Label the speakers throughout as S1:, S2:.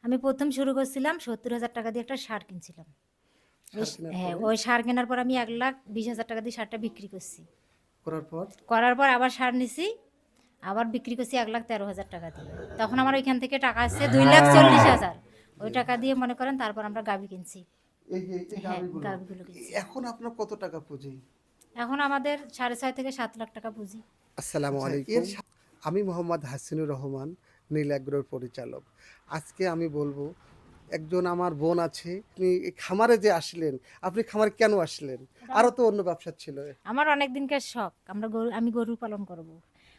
S1: আমি প্রথম শুরু করছিলাম ৭০,০০০ টাকা দিয়ে একটা সার কিনছিলাম।
S2: সার কেনার
S1: হ্যাঁ,
S2: পরে
S1: ওই সার কেনার পর আমি ১,২০,০০০ টাকা দিয়ে সারটা বিক্রি করছি।
S2: করার পর
S1: করার পর আবার সার নিছি, আবার বিক্রি করছি ১,১৩,০০০ টাকা দিয়ে। তখন আমার ওইখান থেকে টাকা আসছে ২,৪০,০০০। ওই টাকা দিয়ে মনে করেন তারপর আমরা গাভী কিনছি।
S2: এই যে এই
S1: হ্যাঁ,
S2: গাভীগুলো
S1: গাভীগুলো কিনছি।
S2: এখন আপনার কত টাকা পুঁজি?
S1: এখন আমাদের ৬.৫ থেকে ৭ লাখ টাকা পুঁজি।
S2: আসসালামু আলাইকুম। আমি মোহাম্মদ হাসিনুর রহমান, নীল অ্যাগ্রোর পরিচালক। আজকে আমি বলবো একজন আমার বোন আছে, আপনি এই খামারে যে আসলেন, আপনি খামারে কেন আসলেন? আরো তো অন্য ব্যবসা ছিল।
S1: আমার অনেক দিনকার শখ, আমি গরু পালন করব।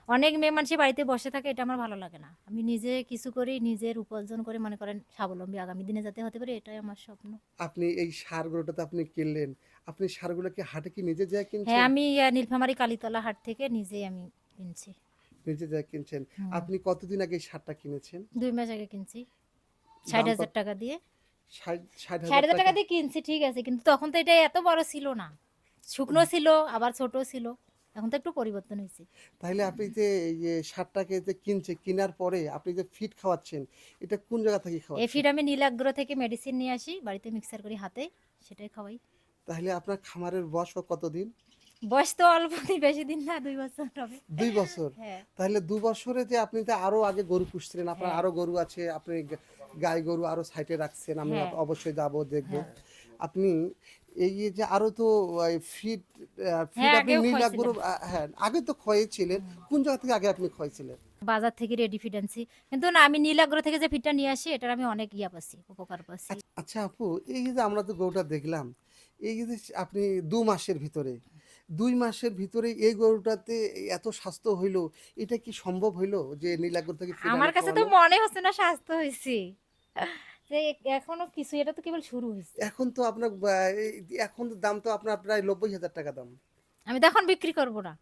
S1: অনেক মেয়ে মানুষই বাড়িতে বসে থাকে, এটা আমার ভালো লাগে না। আমি নিজে কিছু করি, নিজের উপার্জন করে মনে করেন স্বাবলম্বী আগামী দিনে যাতে হতে পারে, এটাই আমার স্বপ্ন।
S2: আপনি এই সারগুলোটা তো আপনি কিনলেন। আপনি সারগুলো কি হাটে কি নিজে যেয়ে
S1: হ্যাঁ,
S2: কিনছেন?
S1: আমি নীলফামারী কালীতলা হাট থেকে নিজেই আমি কিনছি।
S2: নিজে যেয়ে কিনছেন।
S1: হুম,
S2: আপনি কতদিন আগে এই সারটা কিনেছেন?
S1: ২ মাস আগে কিনছি, ষাট
S2: দাম কত?
S1: হাজার টাকা দিয়ে।
S2: ৬০,০০০
S1: ৬০,০০০
S2: টাকা।
S1: টাকা দিয়ে কিনছি, ঠিক আছে, কিন্তু তখন তো এটা এত বড় ছিল না। শুকনো ছিল, আবার ছোট ছিল। এখন তো একটু পরিবর্তন হয়েছে।
S2: তাইলে আপনি যে এই যে সারটাকে যে কেনার পরে আপনি যে ফিড খাওয়াচ্ছেন, এটা কোন জায়গা থেকে
S1: এই
S2: খাওয়াচ্ছেন?
S1: ফিড আমি নীলাগ্রহ থেকে মেডিসিন নিয়ে আসি, বাড়িতে মিক্সার করি হাতে, সেটাই খাওয়াই।
S2: তাহলে আপনার খামারের বয়স কতদিন?
S1: বয়স তো অল্প দিন, বেশি দিন না, ২ বছর হবে।
S2: ২ বছর।
S1: হ্যাঁ,
S2: তাহলে ২ বছরে যে আপনি তো আরো আগে গরু পুষছিলেন, আপনার
S1: হ্যাঁ,
S2: আরো গরু আছে, আপনি গাই গরু আরো সাইডে রাখছেন। আমি
S1: হ্যাঁ,
S2: অবশ্যই যাবো, দেখবো।
S1: হ্যাঁ,
S2: আপনি এই যে আরো তো ফিড ফিড
S1: হ্যাঁ,
S2: আপনি
S1: আগেও
S2: নীল গরু,
S1: খাওয়াইছিলাম।
S2: হ্যাঁ, আগে তো খোয়াইছিলেন। কোন জায়গা থেকে আগে আপনি খোয়াইছিলেন?
S1: বাজার থেকে রেডি ফিড আনছি। কিন্তু না, আমি নীলাগ্রহ থেকে যে ফিডটা নিয়ে আসি, এটার আমি অনেক পাচ্ছি, উপকার পাচ্ছি।
S2: আচ্ছা আচ্ছা আপু, এই যে আমরা তো গরুটা দেখলাম, এই যে আপনি ২ মাসের ভিতরে ২ মাসের ভিতরে এই গরুটাতে এত স্বাস্থ্য হইলো, এটা কি সম্ভব হইলো যে নীলাগর থেকে ফিড
S1: আমার
S2: আনে
S1: কাছে তো
S2: খাওয়ানো?
S1: মনে হচ্ছে না স্বাস্থ্য হয়েছি। যে এখনো কিছু, এটা তো কেবল শুরু হয়েছে।
S2: এখন তো আপনার এখন তো দাম তো আপনার প্রায় ৯০,০০০ টাকা দাম।
S1: আমি তো এখন বিক্রি করব না।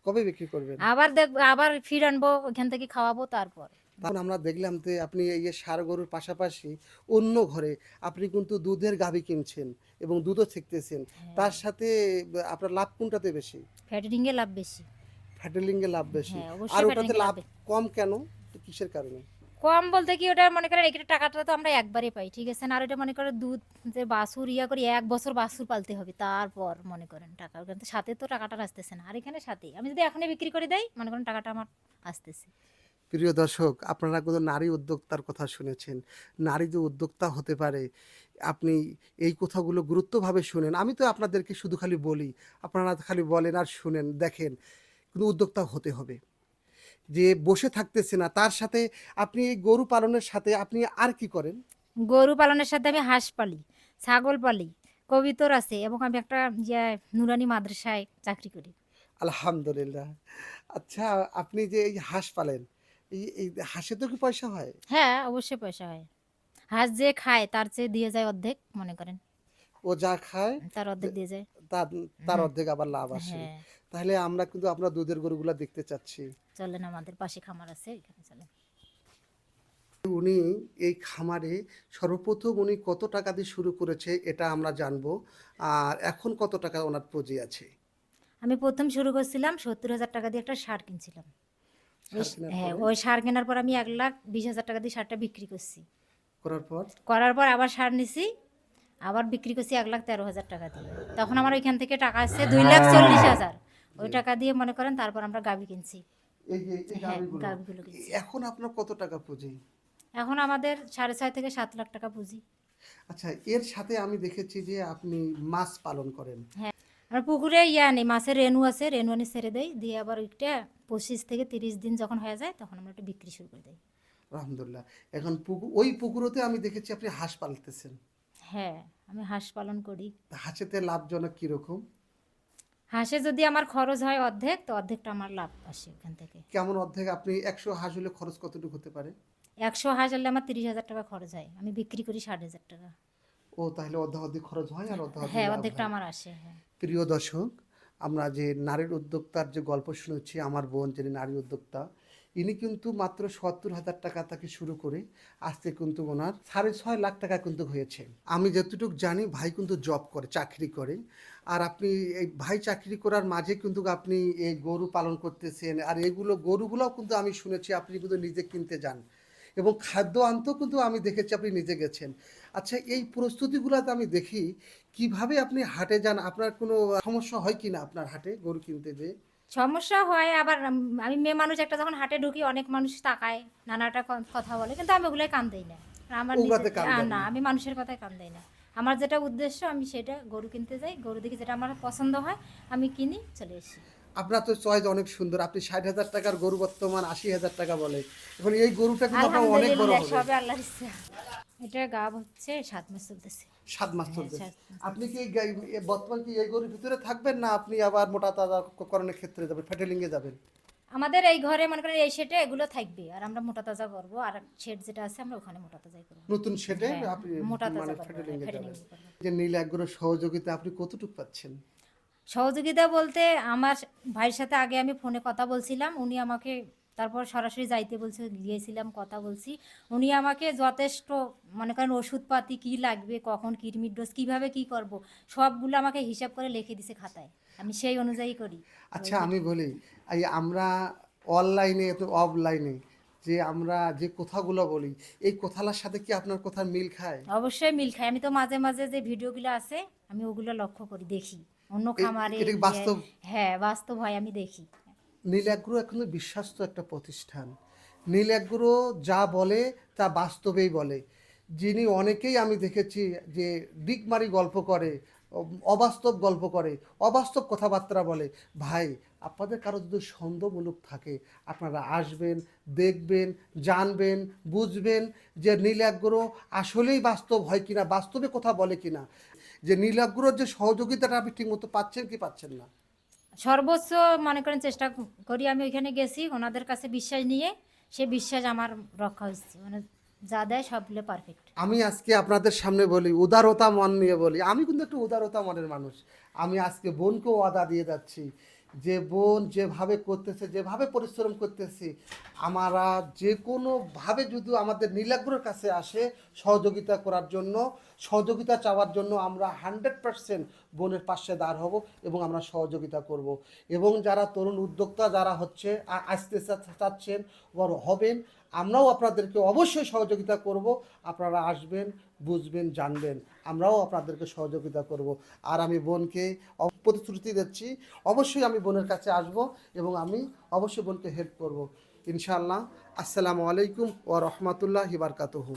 S2: কবে বিক্রি করবেন?
S1: আবার দেখবো, আবার ফিড আনবো, ওইখান থেকে খাওয়াবো তারপর।
S2: তখন আমরা দেখলাম যে আপনি এই যে ষাঁড় গরুর পাশাপাশি অন্য ঘরে আপনি কিন্তু দুধের গাভী কিনছেন এবং দুধও ছেকতেছেন।
S1: হ্যাঁ,
S2: তার সাথে আপনার লাভ কোনটাতে বেশি?
S1: ফ্যাটেনিং এ লাভ বেশি।
S2: ফ্যাটেলিং এ লাভ বেশি।
S1: হ্যাঁ,
S2: আর
S1: অবশ্যই
S2: ওটাতে
S1: ফ্যাটেনিং এ লাভ
S2: লাভ
S1: বেশি।
S2: কম কেন? তো কিসের কারণে?
S1: কম বলতে কি, ওটা মনে করেন একটা টাকাটা তো আমরা একবারে পাই, ঠিক আছে না? আর এটা মনে করেন দুধ, যে বাছুর করি ১ বছর বাছুর পালতে হবে, তারপর মনে করেন টাকা, কিন্তু সাথে তো টাকাটা আসতেছে না। আর এখানে সাথে আমি যদি এখনই বিক্রি করে দেই, মনে করেন টাকাটা আমার আসতেছে।
S2: প্রিয় দর্শক, আপনারা কিন্তু নারী উদ্যোক্তার কথা শুনেছেন। নারী যে উদ্যোক্তা হতে পারে, আপনি এই কথাগুলো গুরুত্বভাবে শুনেন। আমি তো আপনাদেরকে শুধু খালি বলি, আপনারা খালি বলেন আর শুনেন। দেখেন, কিন্তু উদ্যোক্তা হতে হবে। যে বসে থাকতেছে না, তার সাথে আপনি এই গরু পালনের সাথে আপনি আর কি করেন?
S1: গরু পালনের সাথে আমি হাঁস পালি, ছাগল পালি, কবিতর আছে, এবং আমি একটা নুরানি মাদ্রাসায় চাকরি করি।
S2: আলহামদুলিল্লাহ। আচ্ছা, আপনি যে এই হাঁস পালেন, এই হাঁসে তো কি পয়সা হয়?
S1: হ্যাঁ, অবশ্যই পয়সা হয়। হাঁস যে খায় তার চেয়ে দিয়ে যায় অর্ধেক, মনে করেন
S2: ও যা খায়
S1: তার
S2: যে
S1: অর্ধেক দিয়ে যায়।
S2: তার তার
S1: হুম,
S2: অর্ধেক আবার লাভ আসে।
S1: হ্যাঁ,
S2: তাহলে আমরা কিন্তু আপনার দুধের গরুগুলা দেখতে চাচ্ছি।
S1: চলেন, আমাদের পাশে খামার আছে, এখানে চলেন।
S2: উনি এই খামারে সর্বপ্রথম উনি কত টাকা দিয়ে শুরু করেছে এটা আমরা জানবো। আর এখন কত টাকা ওনার পুঁজি আছে?
S1: আমি প্রথম শুরু করছিলাম ৭০,০০০ টাকা দিয়ে একটা সার কিনছিলাম।
S2: সার কেনার
S1: হ্যাঁ,
S2: পরে
S1: ওই সার কেনার পর আমি ১,২০,০০০ টাকা দিয়ে সারটা বিক্রি করছি।
S2: করার পর
S1: করার পর আবার সার নিছি, আবার বিক্রি করছি ১,১৩,০০০ টাকা দিয়ে। তখন আমার ওইখান থেকে টাকা আসছে ২,৪০,০০০। ওই
S2: জি,
S1: টাকা দিয়ে মনে করেন তারপর আমরা গাভী কিনছি।
S2: এই যে এই
S1: হ্যাঁ,
S2: গাভিগুলো
S1: গাভীগুলো কিনছি।
S2: এখন আপনার কত টাকা পুঁজি?
S1: এখন আমাদের ৬.৫ থেকে ৭ লাখ টাকা পুঁজি।
S2: আচ্ছা, এর সাথে আমি দেখেছি যে আপনি মাছ পালন করেন।
S1: হ্যাঁ, আমার পুকুরে নেই, মাছের রেণু আছে, রেণু আনি ছেড়ে দেই, দিয়ে আবার ওইটা ২৫ থেকে ৩০ দিন যখন হয়ে যায়, তখন আমরা একটু বিক্রি শুরু করে দিই।
S2: আলহামদুলিল্লাহ। এখন ওই পুকুরতে আমি দেখেছি আপনি হাঁস পালতেছেন।
S1: হ্যাঁ, আমি হাঁস পালন করি।
S2: তা হাঁসেতে লাভজনক কিরকম?
S1: হাঁসে যদি আমার খরচ হয় অর্ধেক, তো অর্ধেকটা আমার লাভ আসে ওখান থেকে।
S2: কেমন অর্ধেক? আপনি ১০০ হাঁস হলে খরচ কতটুকু হতে পারে?
S1: ১০০ হাঁস হলে আমার ৩০,০০০ টাকা খরচ হয়, আমি বিক্রি করি ৬০,০০০ টাকা।
S2: ও তাহলে অর্ধাঅর্ধেক খরচ হয় আর অর্ধাঅর্ধেক
S1: হ্যাঁ,
S2: লাভ
S1: অর্ধেকটা
S2: হয়।
S1: আমার আসে, হ্যাঁ।
S2: প্রিয় দর্শক, আমরা যে নারীর উদ্যোক্তার যে গল্প শুনেছি, আমার বোন যিনি নারী উদ্যোক্তা, ইনি কিন্তু মাত্র ৭০,০০০ টাকা থেকে শুরু করে আজকে কিন্তু ওনার ৬.৫ লাখ টাকা কিন্তু হয়েছে। আমি যতটুকু জানি ভাই কিন্তু জব করে, চাকরি করে। আর আপনি এই ভাই চাকরি করার মাঝে কিন্তু আপনি এই গরু পালন করতেছেন। আর এগুলো গরুগুলোও কিন্তু আমি শুনেছি আপনি কিন্তু নিজে কিনতে যান। এবং খাদ্য আনতেও কিন্তু আমি দেখেছি আপনি নিজে গেছেন। আচ্ছা, এই প্রস্তুতিগুলাতে আমি দেখি কিভাবে আপনি হাটে যান, আপনার কোনো সমস্যা হয় কিনা আপনার হাটে গরু কিনতে যেয়ে?
S1: সমস্যা হয় আবার আমি মেয়ে মানুষ একটা যখন হাটে ঢুকি অনেক মানুষ তাকায়, নানাটা কথা বলে, কিন্তু আমি ওগুলাই কান দেই না। আর আমার নিজে
S2: ওগুলাতে কান দেন
S1: না,
S2: না।
S1: আমি মানুষের কথায় কান দেই না। আমার যেটা উদ্দেশ্য আমি সেটা গরু কিনতে যাই, গরু দেখি যেটা আমার পছন্দ হয় আমি কিনি, চলে আসি।
S2: আপনার তো চয়েস অনেক সুন্দর। আপনি ৬০,০০০ টাকার গরু বর্তমান ৮০,০০০ টাকা বলে। এখন এই গরুটা কিন্তু আপনার অনেক বড়
S1: আলহামদুলিল্লাহ,
S2: হবে।
S1: সবে আল্লাহর ইচ্ছা। এটা গাব হচ্ছে ৭ মাস চলতেছে।
S2: ৭ মাস
S1: হ্যাঁ,
S2: চলতেছে।
S1: ৭ মাস
S2: আপনি কি
S1: চলতেছে।
S2: বর্তমান কি এই গরুর ভিতরে থাকবেন, না আপনি আবার মোটা তাজা করণের ক্ষেত্রে যাবেন, ফ্যাটেলিং এ যাবেন?
S1: আমাদের এই ঘরে মনে করেন এই শেডে এগুলো থাকবে, আর আমরা মোটা তাজা করবো, আর শেড যেটা আছে আমরা ওখানে মোটা তাজাই করবো।
S2: নতুন সেটে
S1: হ্যাঁ,
S2: আপনি
S1: মোটা
S2: মানে
S1: তাজা করবো,
S2: ফ্যাটেলিং
S1: হ্যাঁ,
S2: এ
S1: ফ্যাটেনিং
S2: যাবেন।
S1: করবো।
S2: যে নীল এগ্রোর সহযোগিতা আপনি কতটুকু পাচ্ছেন?
S1: সহযোগিতা বলতে আমার ভাইয়ের সাথে আগে আমি ফোনে কথা বলছিলাম, উনি আমাকে তারপর সরাসরি যাইতে বলছে, গিয়েছিলাম, কথা বলছি। উনি আমাকে যথেষ্ট মনে করেন ওষুধপাতি কি লাগবে, কখন কৃমির ডোজ কীভাবে কি করব, সবগুলো আমাকে হিসাব করে লিখে দিছে খাতায়, আমি সেই অনুযায়ী করি।
S2: আচ্ছা,
S1: ওই
S2: আমি বলি, এই আমরা অনলাইনে তো অফলাইনে যে আমরা যে কথাগুলো বলি, এই কথার সাথে কি আপনার কথার মিল খায়?
S1: অবশ্যই মিল খাই। আমি তো মাঝে মাঝে যে ভিডিওগুলো আছে আমি ওগুলো লক্ষ্য করি, দেখি অন্য খামারে
S2: এটা কি
S1: যে।
S2: বাস্তব?
S1: হ্যাঁ, বাস্তব হয়, আমি দেখি।
S2: নীল এগ্রো এখন বিশ্বস্ত একটা প্রতিষ্ঠান। নীল এগ্রো যা বলে তা বাস্তবেই বলে। যিনি অনেকেই আমি দেখেছি যে ডিগমারি গল্প করে, অবাস্তব গল্প করে, অবাস্তব কথাবার্তা বলে। ভাই, আপনাদের কারো যদি সন্দেহমূলক থাকে, আপনারা আসবেন, দেখবেন, জানবেন, বুঝবেন যে নীল এগ্রো আসলেই বাস্তব হয় কিনা, বাস্তবে কথা বলে কিনা, যে নীল এগ্রোর যে সহযোগিতাটা আপনি ঠিকমতো পাচ্ছেন কি পাচ্ছেন না।
S1: সর্বোচ্চ মনে করেন চেষ্টা করি, আমি ওইখানে গেছি ওনাদের কাছে বিশ্বাস নিয়ে, সে বিশ্বাস আমার রক্ষা হচ্ছে, মানে যা দেয় সবগুলো পারফেক্ট।
S2: আমি আজকে আপনাদের সামনে বলি, উদারতা মন নিয়ে বলি, আমি কিন্তু একটু উদারতা মনের মানুষ। আমি আজকে বোনকেও ওয়াদা দিয়ে যাচ্ছি যে বোন যেভাবে করতেছে, যেভাবে পরিশ্রম করতেছি, আমরা যে কোনোভাবে যদি আমাদের নীলাগ্রর কাছে আসে সহযোগিতা করার জন্য, সহযোগিতা চাওয়ার জন্য, আমরা 100% বোনের পাশে দাঁড় হব এবং আমরা সহযোগিতা করব। এবং যারা তরুণ উদ্যোক্তা যারা হচ্ছে আসতে চাচ্ছেন বড় হবেন, আমরাও আপনাদেরকে অবশ্যই সহযোগিতা করব। আপনারা আসবেন, বুঝবেন, জানবেন, আমরাও আপনাদেরকে সহযোগিতা করব। আর আমি বোনকে প্রতিশ্রুতি দিচ্ছি, অবশ্যই আমি বোনের কাছে আসব এবং আমি অবশ্যই বোনকে হেল্প করব ইনশাআল্লাহ। আসসালামু আলাইকুম ওয়া রাহমাতুল্লাহি ওয়া বারাকাতুহু।